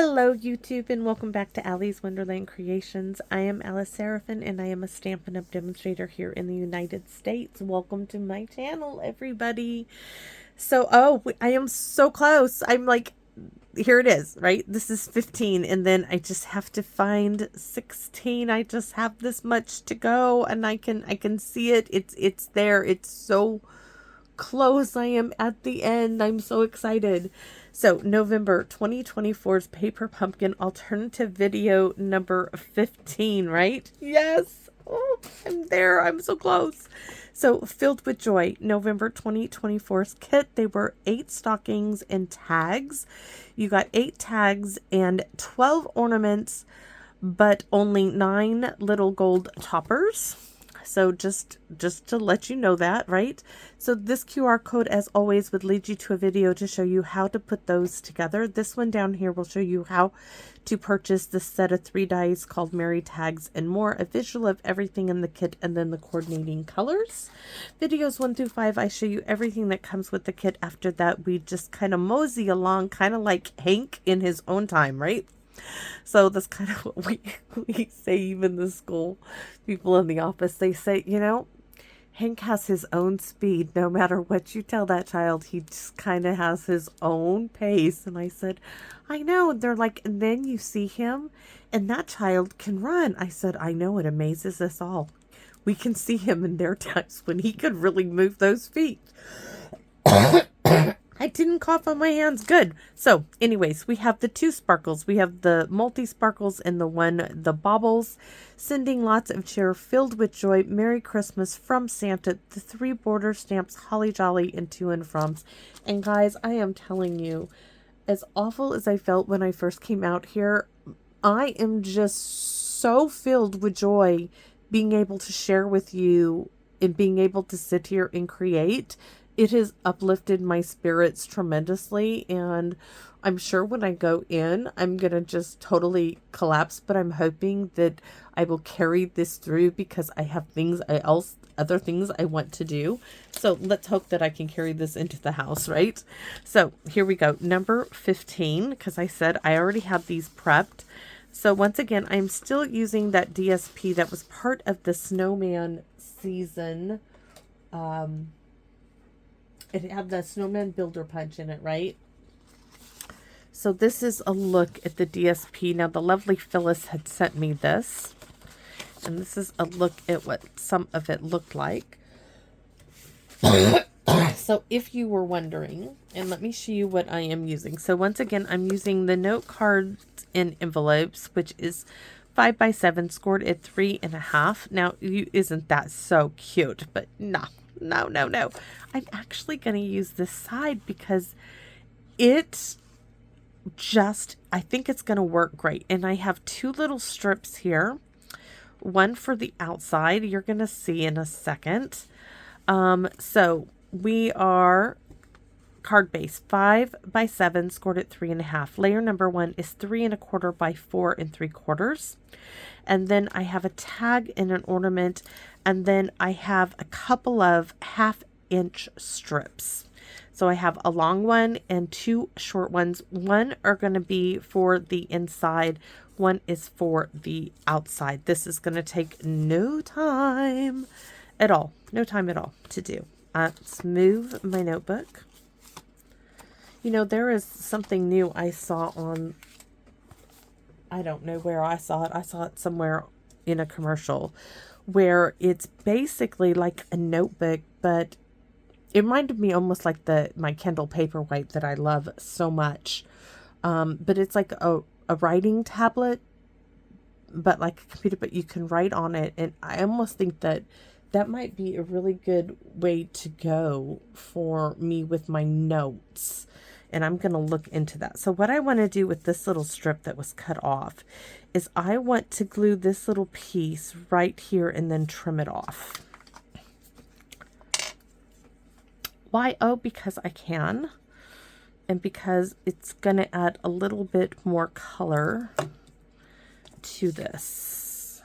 Hello YouTube and welcome back to Allie's Wonderland Creations. I am Alice Seraphin and I am a Stampin' Up! Demonstrator here in the United States. Welcome to my channel, everybody. So, I am so close. I'm like, here it is, right? This is 15 and then I just have to find 16. I just have this much to go and I can see it. It's there. It's so close. I am at the end. I'm so excited. So November 2024's Paper Pumpkin alternative video number 15, right? Yes. Oh, I'm there. I'm so close. So Filled with Joy, November 2024's kit. They were 8 stockings and tags. You got 8 tags and 12 ornaments, but only 9 little gold toppers. So just to let you know that, right? So this QR code, as always, would lead you to a video to show you how to put those together. This one down here will show you how to purchase this set of 3 dies called Merry Tags and More, a visual of everything in the kit, and then the coordinating colors. Videos 1 through 5, I show you everything that comes with the kit. After that, we just kind of mosey along, kind of like Hank in his own time, right? So that's kind of what we say. Even the school people in the office, they say, you know, Hank has his own speed. No matter what you tell that child, he just kind of has his own pace. And I said, I know. And they're like, and then you see him and that child can run. I said, I know, it amazes us all. We can see him in their times when he could really move those feet. I didn't cough on my hands. Good. So anyways, we have the 2 sparkles. We have the multi-sparkles and the baubles. Sending lots of cheer, filled with joy. Merry Christmas from Santa. The 3 border stamps, Holly Jolly and To and Froms. And guys, I am telling you, as awful as I felt when I first came out here, I am just so filled with joy being able to share with you and being able to sit here and create. It has uplifted my spirits tremendously, and I'm sure when I go in, I'm going to just totally collapse, but I'm hoping that I will carry this through because I have other things I want to do. So let's hope that I can carry this into the house, right? So here we go. Number 15, because I said I already have these prepped. So once again, I'm still using that DSP that was part of the snowman season. It had the snowman builder punch in it, right? So this is a look at the DSP. Now, the lovely Phyllis had sent me this. And this is a look at what some of it looked like. So if you were wondering, and let me show you what I am using. So once again, I'm using the note cards in envelopes, which is 5x7, scored at 3.5. Now, isn't that so cute? But no. I'm actually going to use this side because it just, I think it's going to work great. And I have 2 little strips here. One for the outside, you're going to see in a second. So we are card base 5x7, scored at 3.5. Layer number 1 is 3.25 by 4.75. And then I have a tag and an ornament, and then I have a couple of 1/2-inch strips. So I have a long one and 2 short ones. One are going to be for the inside, one is for the outside. This is going to take no time at all to do. Let's move my notebook. You know, there is something new I saw on, I don't know where I saw it. I saw it somewhere in a commercial where it's basically like a notebook, but it reminded me almost like my Kindle Paperwhite that I love so much. But it's like a writing tablet, but like a computer, but you can write on it. And I almost think that might be a really good way to go for me with my notes. And I'm going to look into that. So what I want to do with this little strip that was cut off is I want to glue this little piece right here and then trim it off. Why? Oh, because I can. And because it's going to add a little bit more color to this.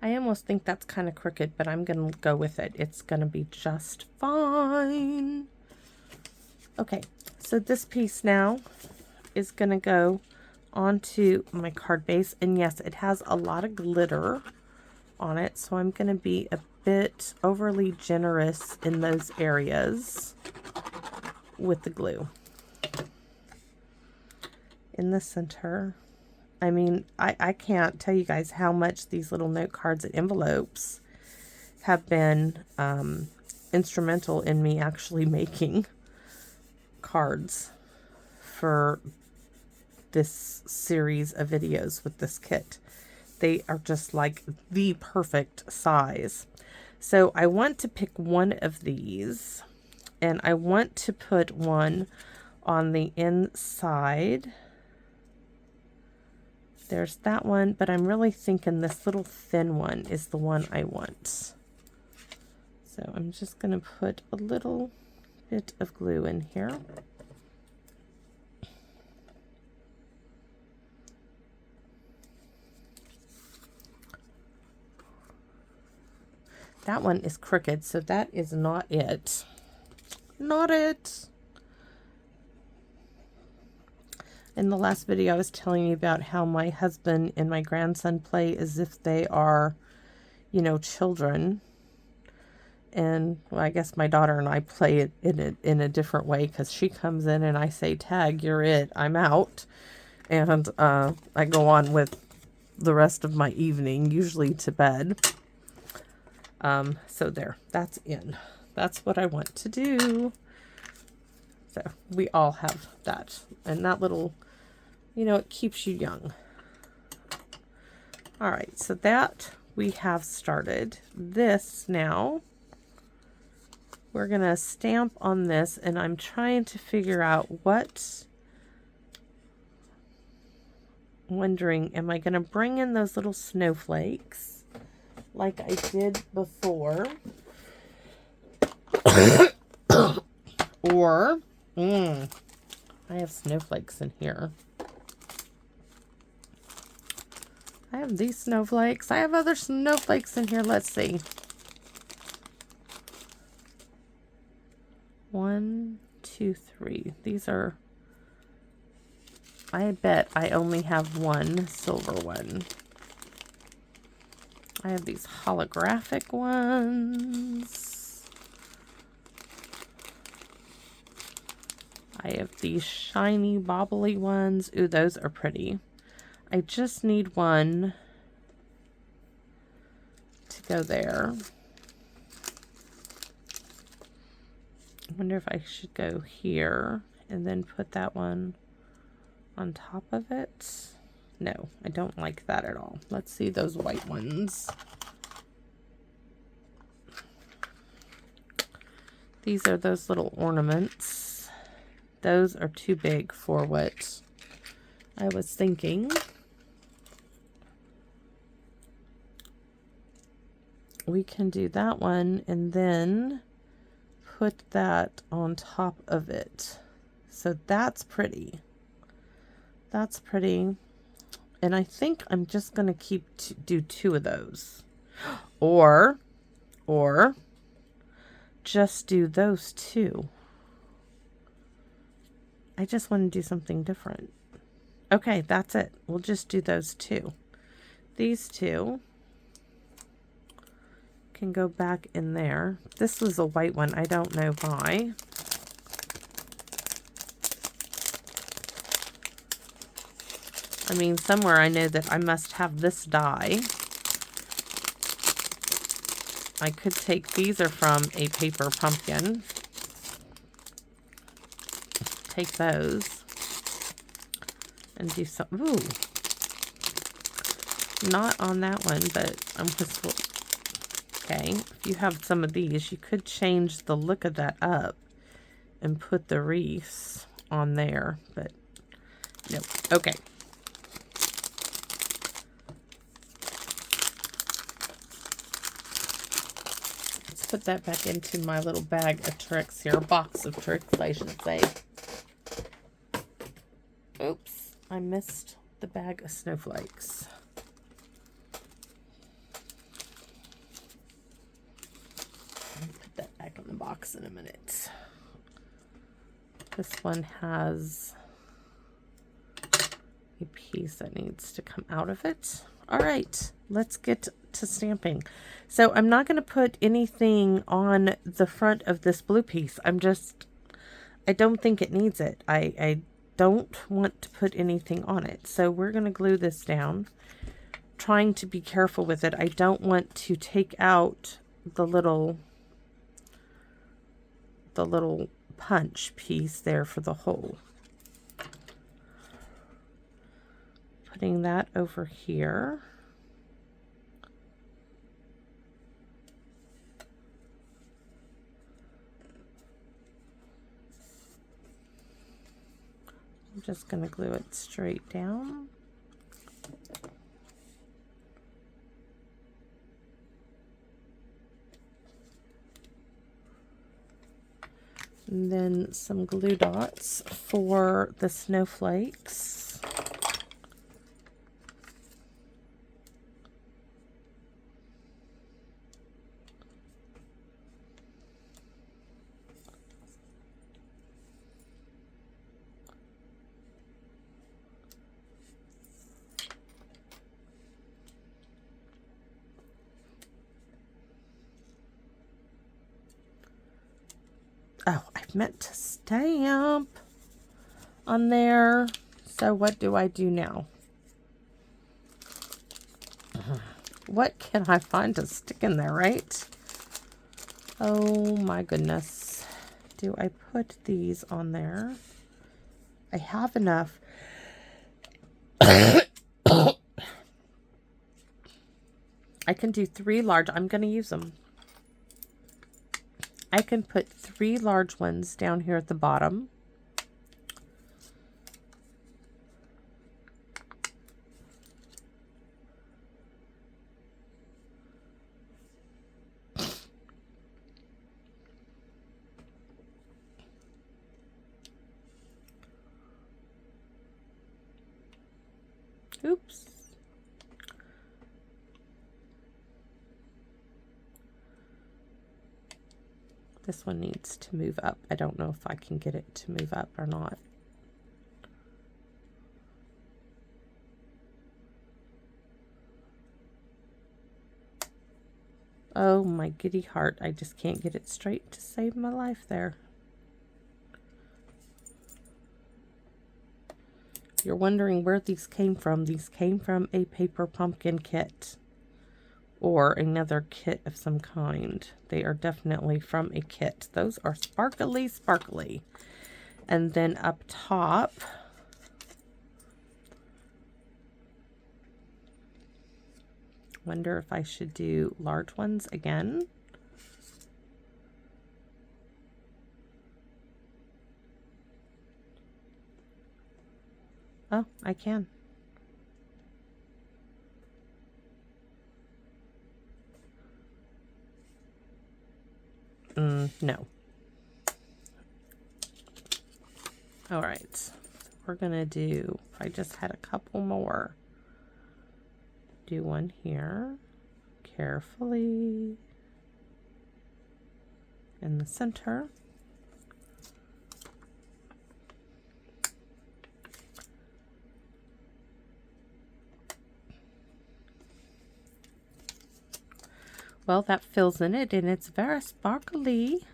I almost think that's kind of crooked, but I'm going to go with it. It's going to be just fine. Okay, so this piece now is going to go onto my card base. And yes, it has a lot of glitter on it, so I'm going to be a bit overly generous in those areas with the glue. In the center, I mean, I can't tell you guys how much these little note cards and envelopes have been instrumental in me actually making cards for this series of videos with this kit. They are just like the perfect size. So I want to pick one of these, and I want to put one on the inside. There's that one, but I'm really thinking this little thin one is the one I want. So I'm just going to put a little bit of glue in here. That one is crooked, so that is not it. Not it. In the last video, I was telling you about how my husband and my grandson play as if they are, you know, children. And well, I guess my daughter and I play it in a different way, because she comes in and I say, tag, you're it, I'm out. And I go on with the rest of my evening, usually to bed. So there, that's in. That's what I want to do. So we all have that. And that little, you know, it keeps you young. All right, so that we have started. This now, we're going to stamp on this, and I'm trying to figure out what, wondering, am I going to bring in those little snowflakes like I did before? Or, I have snowflakes in here. I have these snowflakes. I have other snowflakes in here. Let's see. 1, 2, 3. These are, I bet I only have one silver one. I have these holographic ones. I have these shiny, bobbly ones. Ooh, those are pretty. I just need one to go there. I wonder if I should go here and then put that one on top of it. No, I don't like that at all. Let's see those white ones. These are those little ornaments. Those are too big for what I was thinking. We can do that one and then put that on top of it. So that's pretty. That's pretty. And I think I'm just going to do 2 of those. Or just do those 2. I just want to do something different. Okay, that's it. We'll just do those 2. These 2 can go back in there. This was a white one. I don't know why. I mean, somewhere I know that I must have this die. I could take, these are from a paper pumpkin. Take those and do some, ooh. Not on that one, but I'm just, okay. If you have some of these, you could change the look of that up and put the wreaths on there, but no. Okay. Put that back into my little bag of tricks here, box of tricks, I should say. Oops, I missed the bag of snowflakes. box in a minute. This one has a piece that needs to come out of it. All right, let's get to stamping. So I'm not going to put anything on the front of this blue piece. I don't think it needs it. I don't want to put anything on it. So we're going to glue this down, trying to be careful with it. I don't want to take out the little punch piece there for the hole. Putting that over here. I'm just going to glue it straight down. And then some glue dots for the snowflakes. Oh, I meant to stamp on there. So what do I do now? What can I find to stick in there, right? Oh my goodness. Do I put these on there? I have enough. I can do 3 large. I'm going to use them. I can put 3 large ones down here at the bottom. Oops. This one needs to move up. I don't know if I can get it to move up or not. Oh my giddy heart. I just can't get it straight to save my life there. You're wondering where these came from. These came from a paper pumpkin kit. Or another kit of some kind. They are definitely from a kit. Those are sparkly, sparkly. And then up top, wonder if I should do large ones again. Oh, I can. No. All right. So we're going to do, I just had a couple more. Do one here. Carefully. In the center. Well, that fills in it, and it's very sparkly.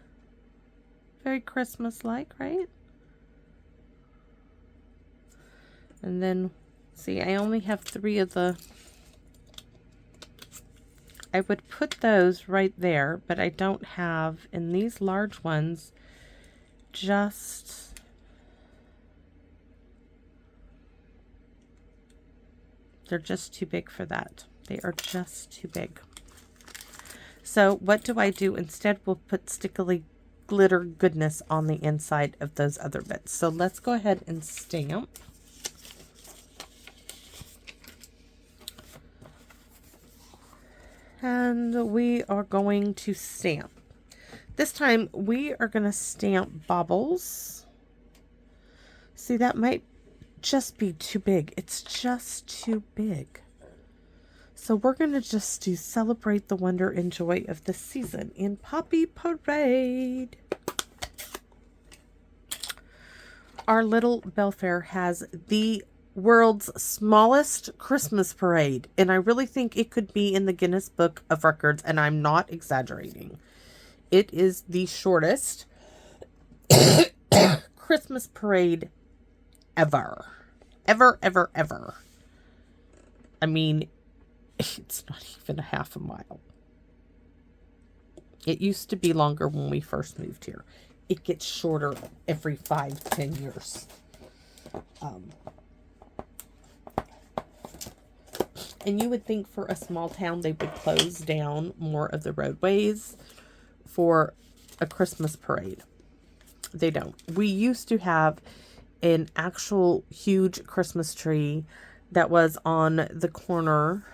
Very Christmas-like, right? And then, see, I only have 3 of the... I would put those right there, but I don't have, in these large ones, just... They're just too big for that. They are just too big. So what do I do? Instead, we'll put stickily glitter goodness on the inside of those other bits. So let's go ahead and stamp. And we are going to stamp. This time we are going to stamp baubles. See, that might just be too big. It's just too big. So we're going to just do celebrate the wonder and joy of the season in Poppy Parade. Our little Belfair has the world's smallest Christmas parade, and I really think it could be in the Guinness Book of Records, and I'm not exaggerating. It is the shortest Christmas parade ever. Ever. I mean, it's not even a half a mile. It used to be longer when we first moved here. It gets shorter every 5-10 years. And you would think for a small town they would close down more of the roadways for a Christmas parade. They don't. We used to have an actual huge Christmas tree that was on the corner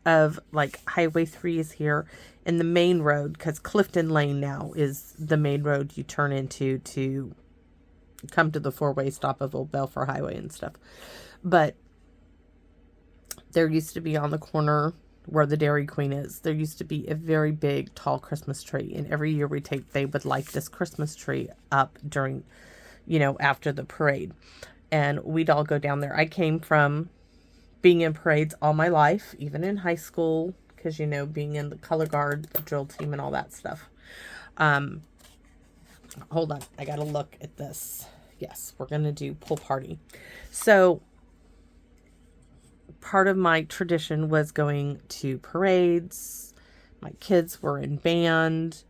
of like Highway 3 is here and the main road, because Clifton Lane now is the main road you turn into to come to the 4-way stop of Old Belfair Highway and stuff. But there used to be on the corner where the Dairy Queen is, there used to be a very big, tall Christmas tree. And every year they would light this Christmas tree up during, after the parade. And we'd all go down there. I came from being in parades all my life, even in high school, because, being in the color guard, the drill team, and all that stuff. Hold on. I got to look at this. Yes, we're going to do pool party. So part of my tradition was going to parades. My kids were in band.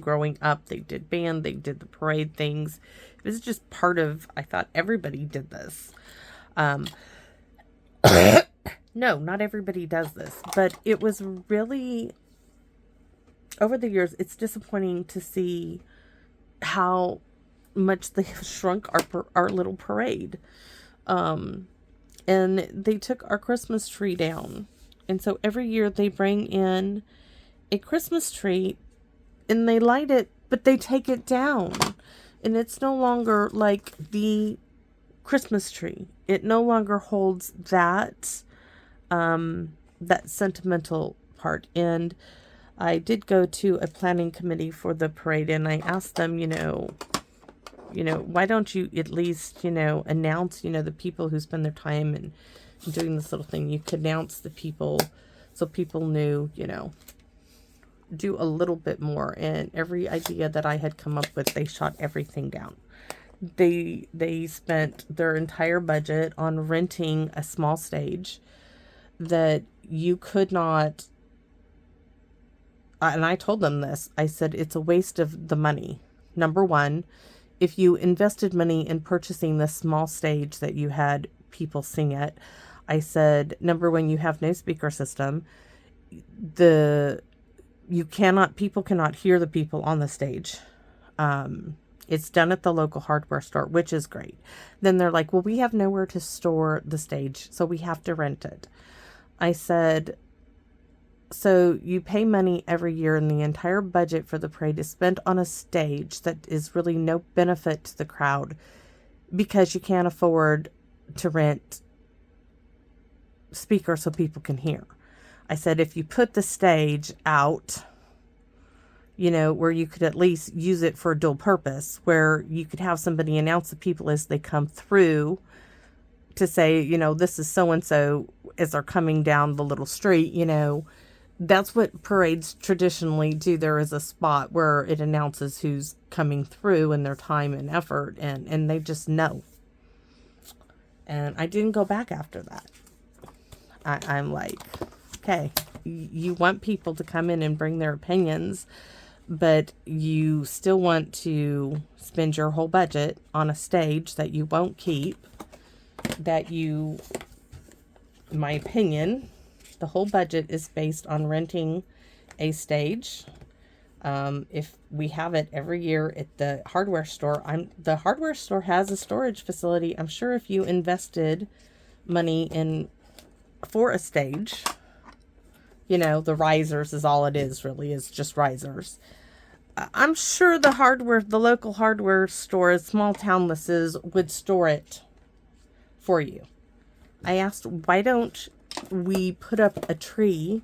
Growing up, they did band, they did the parade things. It was just part of, I thought everybody did this. No, not everybody does this, but it was really, over the years, it's disappointing to see how much they have shrunk our little parade. And they took our Christmas tree down. And so every year they bring in a Christmas tree and they light it, but they take it down. And it's no longer like the Christmas tree. It no longer holds that, that sentimental part. And I did go to a planning committee for the parade, and I asked them, why don't you at least, announce, the people who spend their time and doing this little thing. You could announce the people so people knew, do a little bit more. And every idea that I had come up with, they shot everything down. They spent their entire budget on renting a small stage that you could not, and I told them this, I said, it's a waste of the money. Number one, if you invested money in purchasing this small stage that you had people sing at, I said, number one, you have no speaker system. People cannot hear the people on the stage. It's done at the local hardware store, which is great. Then they're like, well, we have nowhere to store the stage, so we have to rent it. I said, so you pay money every year, and the entire budget for the parade is spent on a stage that is really no benefit to the crowd because you can't afford to rent speakers so people can hear. I said, if you put the stage out, where you could at least use it for a dual purpose, where you could have somebody announce the people as they come through to say, this is so-and-so as they're coming down the little street, that's what parades traditionally do. There is a spot where it announces who's coming through and their time and effort, and they just know. And I didn't go back after that. I'm like, okay, you want people to come in and bring their opinions, but you still want to spend your whole budget on a stage that you won't keep, in my opinion, the whole budget is based on renting a stage. If we have it every year at the hardware store, the hardware store has a storage facility. I'm sure if you invested money for a stage, the risers is all it is, really, is just risers. I'm sure the local hardware stores, small townlesses, would store it for you. I asked, why don't we put up a tree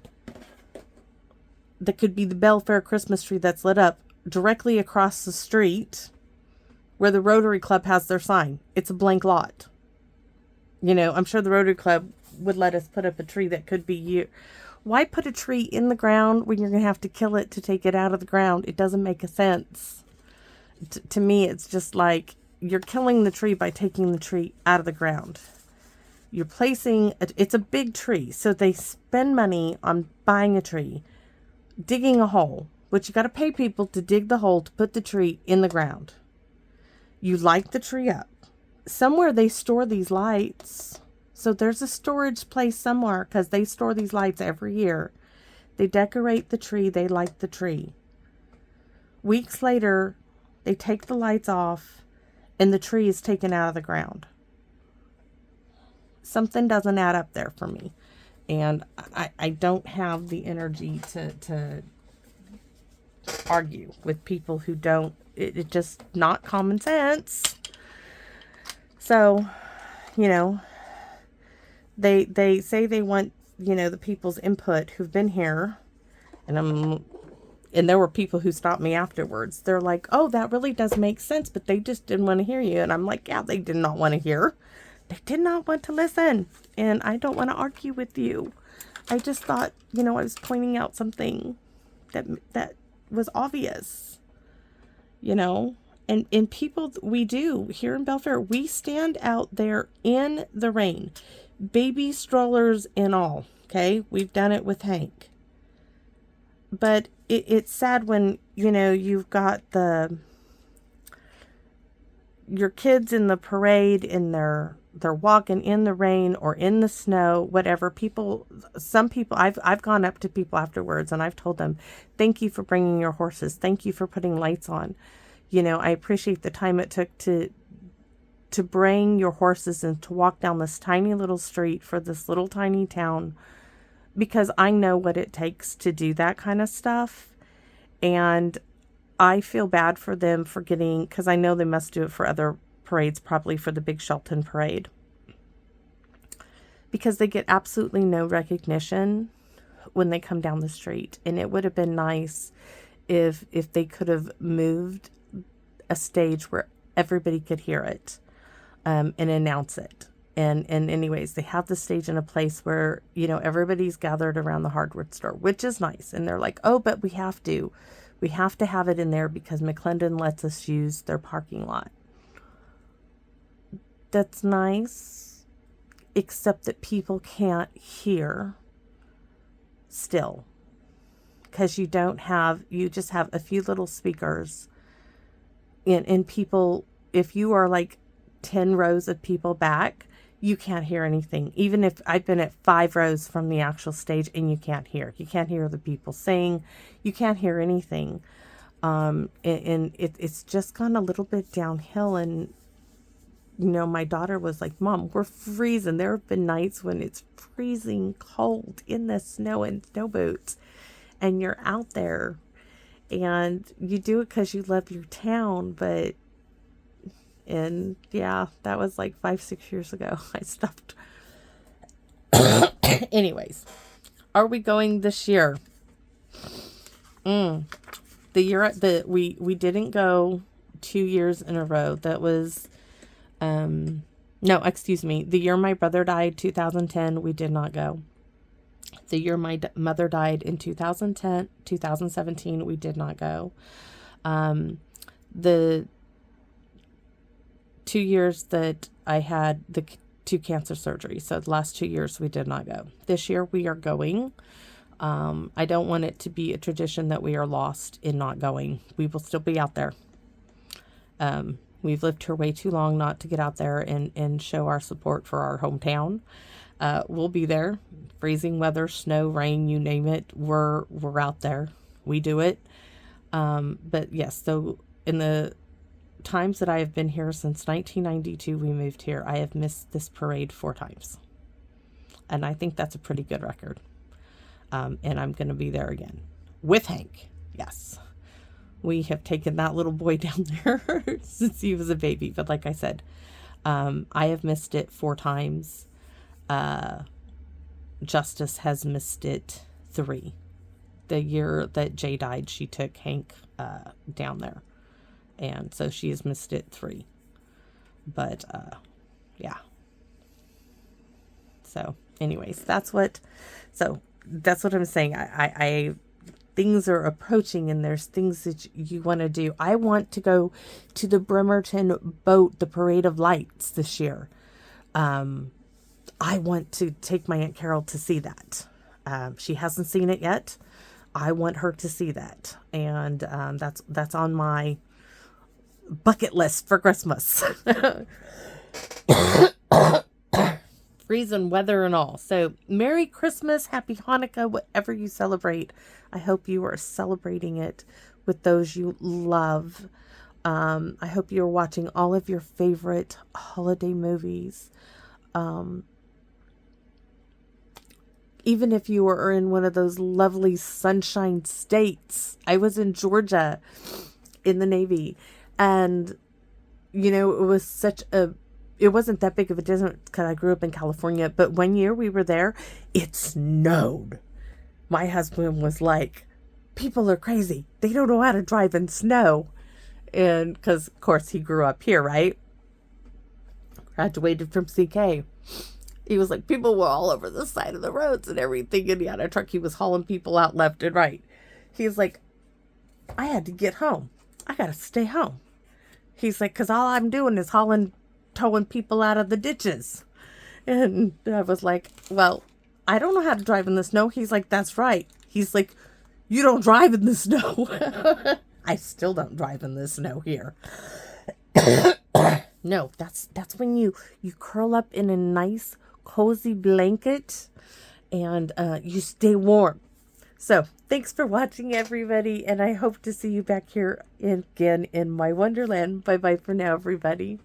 that could be the Belfair Christmas tree that's lit up directly across the street where the Rotary Club has their sign. It's a blank lot. You know, I'm sure the Rotary Club would let us put up a tree that could be you. Why put a tree in the ground when you're going to have to kill it to take it out of the ground? It doesn't make a sense. To me, it's just like you're killing the tree by taking the tree out of the ground. You're placing, it's a big tree, so they spend money on buying a tree, digging a hole, which you got to pay people to dig the hole to put the tree in the ground. You light the tree up. Somewhere they store these lights. So there's a storage place somewhere because they store these lights every year. They decorate the tree. They light the tree. Weeks later, they take the lights off and the tree is taken out of the ground. Something doesn't add up there for me. And I don't have the energy to argue with people who don't. It's just not common sense. So, you know, they say they want, you know, the people's input who've been here. And there were people who stopped me afterwards. They're like, oh, that really does make sense. But they just didn't want to hear you. And I'm like, yeah, they did not want to hear. They did not want to listen. And I don't want to argue with you. I just thought, you know, I was pointing out something that was obvious, you know. And people, we do, here in Belfair, we stand out there in the rain. Baby strollers and all, okay? We've done it with Hank. But it's sad when, you know, you've got your kids in the parade and they're walking in the rain or in the snow, whatever. Some people, I've gone up to people afterwards and I've told them, thank you for bringing your horses. Thank you for putting lights on. You know, I appreciate the time it took to bring your horses and to walk down this tiny little street for this little tiny town, because I know what it takes to do that kind of stuff. And I feel bad for them for getting, because I know they must do it for other parades, probably for the Big Shelton parade, because they get absolutely no recognition when they come down the street. And it would have been nice if they could have moved a stage where everybody could hear it and announce it. And anyways, they have the stage in a place where, you know, everybody's gathered around the hardware store, which is nice. And they're like, oh, but we have to have it in there because McClendon lets us use their parking lot. That's nice, except that people can't hear still, because you just have a few little speakers, and people, if you are like 10 rows of people back, you can't hear anything. Even if I've been at 5 rows from the actual stage and you can't hear the people sing, you can't hear anything. And it's just gone a little bit downhill. And, you know, my daughter was like, Mom, we're freezing. There have been nights when it's freezing cold in the snow and snow boots, and you're out there and you do it because you love your town. And yeah, that was like 5-6 years ago. I stopped. Anyways, are we going this year? The year that we didn't go 2 years in a row. That was, no, excuse me. The year my brother died, 2010, we did not go. The year my mother died in 2017, we did not go. The 2 years that I had the 2 cancer surgeries, so the last 2 years we did not go. This year we are going. I don't want it to be a tradition that we are lost in not going. We will still be out there. We've lived here way too long not to get out there and show our support for our hometown. We'll be there. Freezing weather, snow, rain, you name it. We're out there. We do it. But yes, so in the times that I have been here since 1992, we moved here, I have missed this parade 4 times. And I think that's a pretty good record. And I'm going to be there again with Hank. Yes. We have taken that little boy down there since he was a baby. But like I said, I have missed it 4 times. Justice has missed it 3. The year that Jay died, she took Hank down there. And so she has missed it 3. But, yeah. So, anyways, that's what I'm saying. I things are approaching, and there's things that you want to do. I want to go to the Bremerton boat, the Parade of Lights this year. I want to take my Aunt Carol to see that. She hasn't seen it yet. I want her to see that. And that's on my bucket list for Christmas. Freezing weather and all. So Merry Christmas, Happy Hanukkah, whatever you celebrate. I hope you are celebrating it with those you love. I hope you're watching all of your favorite holiday movies. Even if you were in one of those lovely sunshine states. I was in Georgia in the Navy, and it was it wasn't that big of a distance because I grew up in California, but one year we were there, it snowed. My husband was like, people are crazy. They don't know how to drive in snow. And because, of course, he grew up here, right? Graduated from CK. He was like, people were all over the side of the roads and everything. And he had a truck. He was hauling people out left and right. He's like, I had to get home. I got to stay home. He's like, because all I'm doing is towing people out of the ditches. And I was like, well, I don't know how to drive in the snow. He's like, that's right. He's like, you don't drive in the snow. I still don't drive in the snow here. No, that's when you curl up in a nice cozy blanket and you stay warm. So thanks for watching, everybody, and I hope to see you back here again in my wonderland. Bye bye for now, everybody.